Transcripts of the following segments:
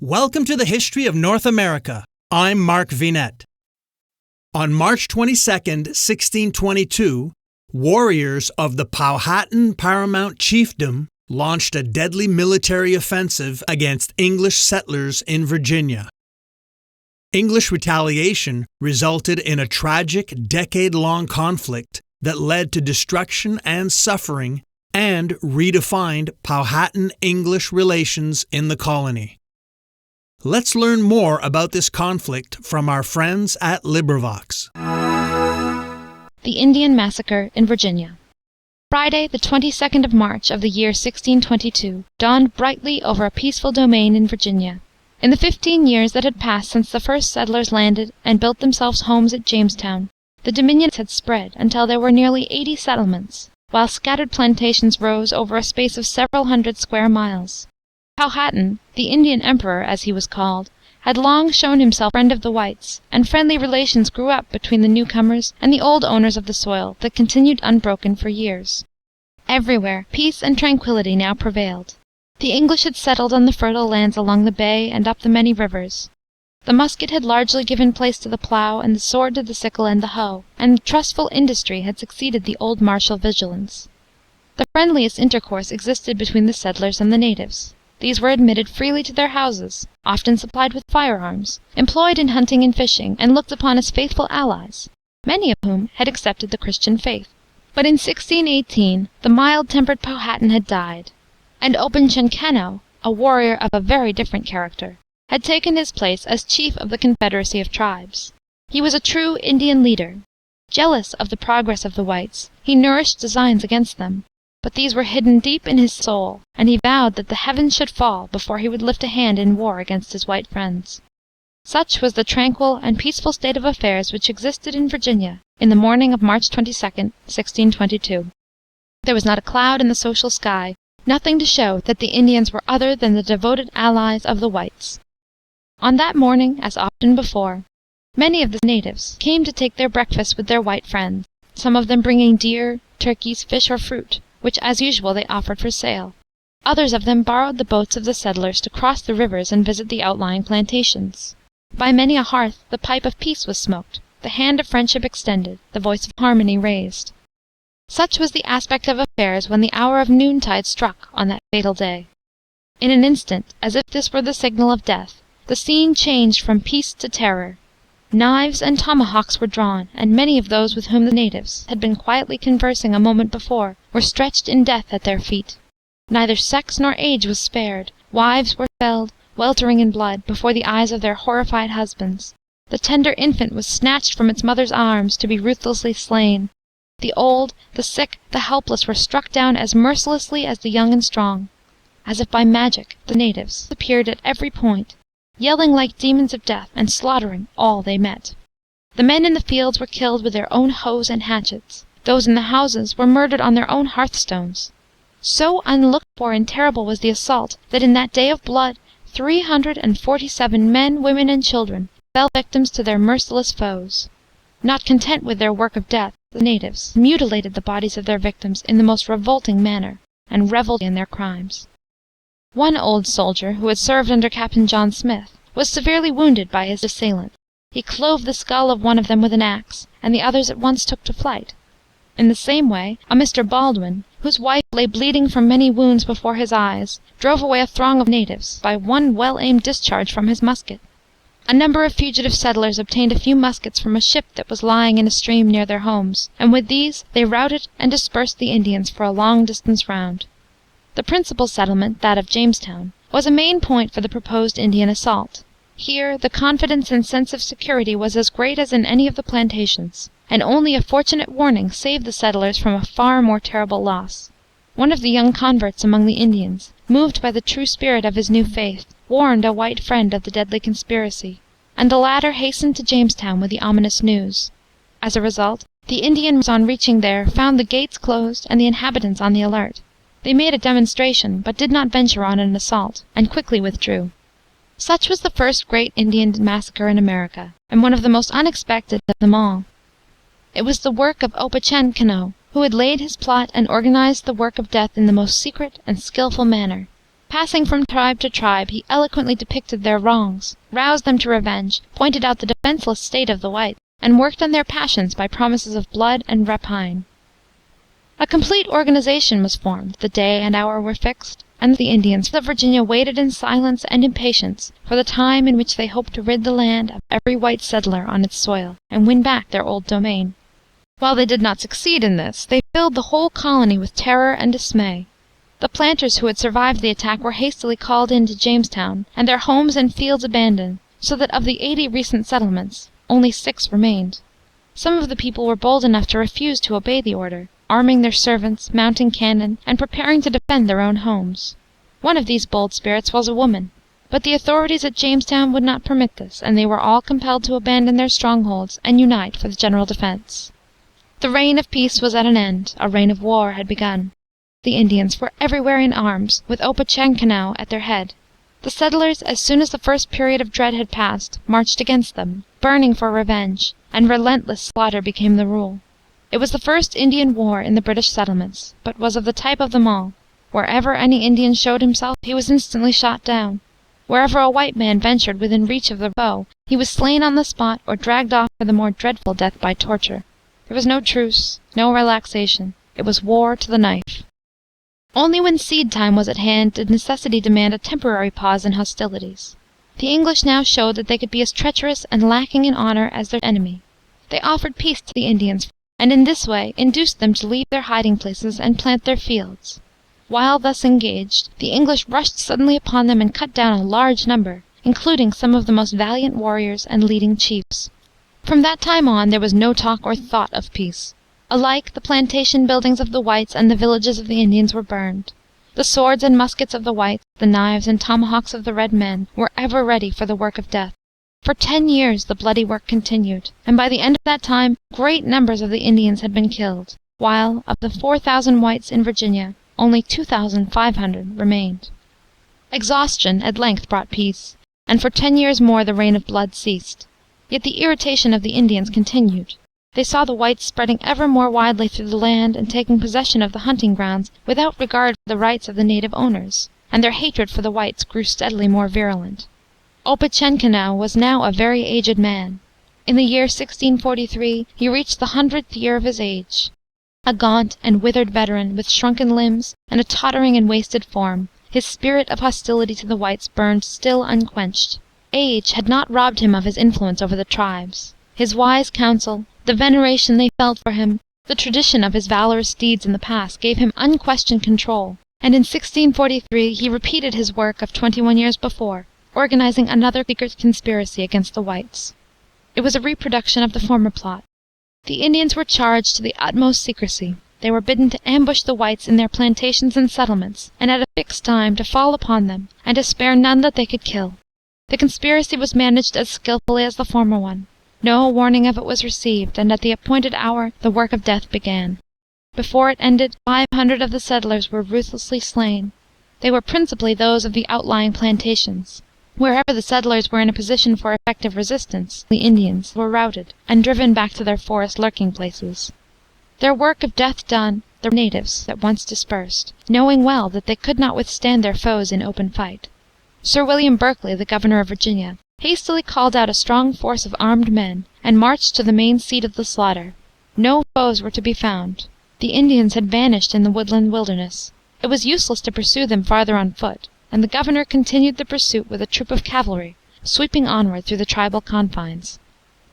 Welcome to the History of North America. I'm Mark Vinette. On March 22, 1622, warriors of the Powhatan paramount chiefdom launched a deadly military offensive against English settlers in Virginia. English retaliation resulted in a tragic decade-long conflict that led to destruction and suffering and redefined Powhatan-English relations in the colony. Let's learn more about this conflict from our friends at LibriVox. The Indian Massacre in Virginia. Friday, the 22nd of March of the year 1622, dawned brightly over a peaceful domain in Virginia. In the 15 years that had passed since the first settlers landed and built themselves homes at Jamestown, the dominion had spread until there were nearly 80 settlements, while scattered plantations rose over a space of several hundred square miles. Powhatan, the Indian Emperor as he was called, had long shown himself a friend of the whites, and friendly relations grew up between the newcomers and the old owners of the soil that continued unbroken for years. Everywhere peace and tranquillity now prevailed. The English had settled on the fertile lands along the bay and up the many rivers. The musket had largely given place to the plough, and the sword to the sickle and the hoe, and trustful industry had succeeded the old martial vigilance. The friendliest intercourse existed between the settlers and the natives. These were admitted freely to their houses, often supplied with firearms, employed in hunting and fishing, and looked upon as faithful allies, many of whom had accepted the Christian faith. But in 1618 the mild-tempered Powhatan had died, and Opechancanough, a warrior of a very different character, had taken his place as chief of the Confederacy of Tribes. He was a true Indian leader. Jealous of the progress of the whites, he nourished designs against them. But these were hidden deep in his soul, and he vowed that the heavens should fall before he would lift a hand in war against his white friends. Such was the tranquil and peaceful state of affairs which existed in Virginia in the morning of March 22, 1622. There was not a cloud in the social sky, nothing to show that the Indians were other than the devoted allies of the whites. On that morning, as often before, many of the natives came to take their breakfast with their white friends, some of them bringing deer, turkeys, fish, or fruit, which as usual they offered for sale. Others of them borrowed the boats of the settlers to cross the rivers and visit the outlying plantations. By many a hearth the pipe of peace was smoked, the hand of friendship extended, the voice of harmony raised. Such was the aspect of affairs when the hour of noontide struck on that fatal day. In an instant, as if this were the signal of death, the scene changed from peace to terror. Knives and tomahawks were drawn, and many of those with whom the natives had been quietly conversing a moment before were stretched in death at their feet. Neither sex nor age was spared. Wives were felled, weltering in blood, before the eyes of their horrified husbands. The tender infant was snatched from its mother's arms to be ruthlessly slain. The old, the sick, the helpless were struck down as mercilessly as the young and strong. As if by magic, the natives appeared at every point, yelling like demons of death, and slaughtering all they met. The men in the fields were killed with their own hoes and hatchets. Those in the houses were murdered on their own hearthstones. So unlooked for and terrible was the assault, that in that day of blood 347 men, women, and children fell victims to their merciless foes. Not content with their work of death, the natives mutilated the bodies of their victims in the most revolting manner, and revelled in their crimes. One old soldier, who had served under Captain John Smith, was severely wounded by his assailant. He clove the skull of one of them with an axe, and the others at once took to flight. In the same way, a Mr. Baldwin, whose wife lay bleeding from many wounds before his eyes, drove away a throng of natives by one well-aimed discharge from his musket. A number of fugitive settlers obtained a few muskets from a ship that was lying in a stream near their homes, and with these they routed and dispersed the Indians for a long distance round. The principal settlement, that of Jamestown, was a main point for the proposed Indian assault. Here the confidence and sense of security was as great as in any of the plantations, and only a fortunate warning saved the settlers from a far more terrible loss. One of the young converts among the Indians, moved by the true spirit of his new faith, warned a white friend of the deadly conspiracy, and the latter hastened to Jamestown with the ominous news. As a result, the Indians on reaching there found the gates closed and the inhabitants on the alert. They made a demonstration, but did not venture on an assault, and quickly withdrew. Such was the first great Indian massacre in America, and one of the most unexpected of them all. It was the work of Opechancanough, who had laid his plot and organized the work of death in the most secret and skilful manner. Passing from tribe to tribe, he eloquently depicted their wrongs, roused them to revenge, pointed out the defenseless state of the whites, and worked on their passions by promises of blood and rapine. A complete organization was formed, the day and hour were fixed, and the Indians of Virginia waited in silence and impatience for the time in which they hoped to rid the land of every white settler on its soil, and win back their old domain. While they did not succeed in this, they filled the whole colony with terror and dismay. The planters who had survived the attack were hastily called in to Jamestown, and their homes and fields abandoned, so that of the 80 recent settlements, only 6 remained. Some of the people were bold enough to refuse to obey the order, arming their servants, mounting cannon, and preparing to defend their own homes. One of these bold spirits was a woman, but the authorities at Jamestown would not permit this, and they were all compelled to abandon their strongholds and unite for the general defense. The reign of peace was at an end, a reign of war had begun. The Indians were everywhere in arms, with Opechancanough at their head. The settlers, as soon as the first period of dread had passed, marched against them, burning for revenge, and relentless slaughter became the rule. It was the first Indian war in the British settlements, but was of the type of them all. Wherever any Indian showed himself, he was instantly shot down. Wherever a white man ventured within reach of the bow, he was slain on the spot or dragged off for the more dreadful death by torture. There was no truce, no relaxation. It was war to the knife. Only when seed time was at hand did necessity demand a temporary pause in hostilities. The English now showed that they could be as treacherous and lacking in honor as their enemy. They offered peace to the Indians, and in this way induced them to leave their hiding places and plant their fields. While thus engaged, the English rushed suddenly upon them and cut down a large number, including some of the most valiant warriors and leading chiefs. From that time on there was no talk or thought of peace. Alike the plantation buildings of the whites and the villages of the Indians were burned. The swords and muskets of the whites, the knives and tomahawks of the red men, were ever ready for the work of death. For 10 years the bloody work continued, and by the end of that time great numbers of the Indians had been killed, while of the 4,000 whites in Virginia, only 2,500 remained. Exhaustion at length brought peace, and for 10 years more the reign of blood ceased. Yet the irritation of the Indians continued. They saw the whites spreading ever more widely through the land and taking possession of the hunting grounds without regard for the rights of the native owners, and their hatred for the whites grew steadily more virulent. Opechancanough was now a very aged man. In the year 1643 he reached the 100th year of his age. A gaunt and withered veteran, with shrunken limbs and a tottering and wasted form, his spirit of hostility to the whites burned still unquenched. Age had not robbed him of his influence over the tribes. His wise counsel, the veneration they felt for him, the tradition of his valorous deeds in the past gave him unquestioned control, and in 1643 he repeated his work of 21 years before, organizing another secret conspiracy against the whites. It was a reproduction of the former plot. The Indians were charged to the utmost secrecy. They were bidden to ambush the whites in their plantations and settlements, and at a fixed time to fall upon them, and to spare none that they could kill. The conspiracy was managed as skilfully as the former one. No warning of it was received, and at the appointed hour the work of death began. Before it ended, 500 of the settlers were ruthlessly slain. They were principally those of the outlying plantations. Wherever the settlers were in a position for effective resistance, the Indians were routed and driven back to their forest lurking places. Their work of death done, the natives at once dispersed, knowing well that they could not withstand their foes in open fight. Sir William Berkeley, the governor of Virginia, hastily called out a strong force of armed men, and marched to the main seat of the slaughter. No foes were to be found. The Indians had vanished in the woodland wilderness. It was useless to pursue them farther on foot, and the governor continued the pursuit with a troop of cavalry, sweeping onward through the tribal confines.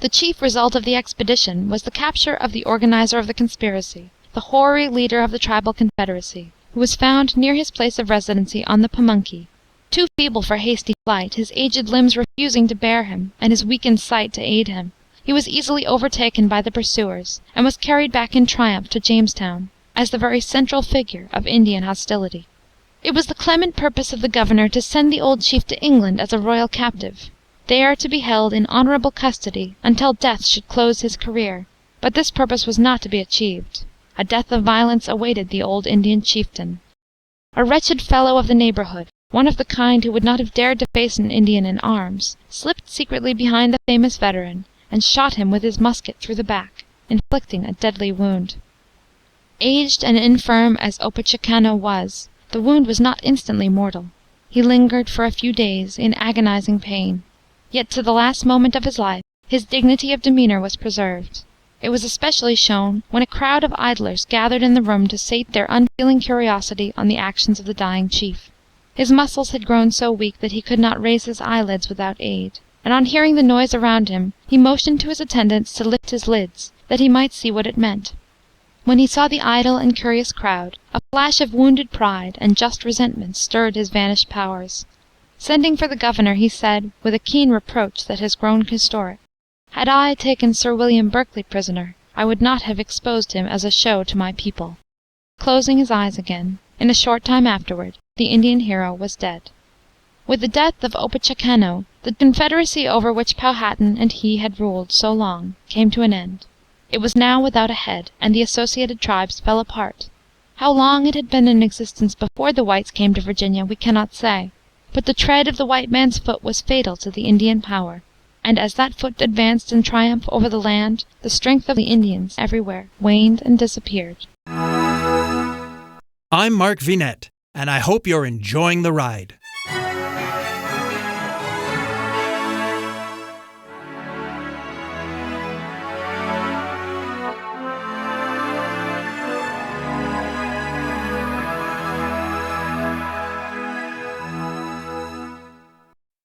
The chief result of the expedition was the capture of the organizer of the conspiracy, the hoary leader of the tribal confederacy, who was found near his place of residency on the Pamunkey. Too feeble for hasty flight, his aged limbs refusing to bear him, and his weakened sight to aid him, he was easily overtaken by the pursuers, and was carried back in triumph to Jamestown, as the very central figure of Indian hostility. It was the clement purpose of the governor to send the old chief to England as a royal captive, there to be held in honorable custody until death should close his career, but this purpose was not to be achieved. A death of violence awaited the old Indian chieftain. A wretched fellow of the neighborhood, one of the kind who would not have dared to face an Indian in arms, slipped secretly behind the famous veteran, and shot him with his musket through the back, inflicting a deadly wound. Aged and infirm as Opechancanough was, the wound was not instantly mortal. He lingered for a few days in agonizing pain. Yet to the last moment of his life his dignity of demeanor was preserved. It was especially shown when a crowd of idlers gathered in the room to sate their unfeeling curiosity on the actions of the dying chief. His muscles had grown so weak that he could not raise his eyelids without aid, and on hearing the noise around him he motioned to his attendants to lift his lids, that he might see what it meant. When he saw the idle and curious crowd, a flash of wounded pride and just resentment stirred his vanished powers. Sending for the governor, he said, with a keen reproach that has grown historic, "Had I taken Sir William Berkeley prisoner, I would not have exposed him as a show to my people." Closing his eyes again, in a short time afterward, the Indian hero was dead. With the death of Opechancanough, the confederacy over which Powhatan and he had ruled so long came to an end. It was now without a head, and the associated tribes fell apart. How long it had been in existence before the whites came to Virginia we cannot say, but the tread of the white man's foot was fatal to the Indian power, and as that foot advanced in triumph over the land, the strength of the Indians everywhere waned and disappeared. I'm Mark Vinette, and I hope you're enjoying the ride.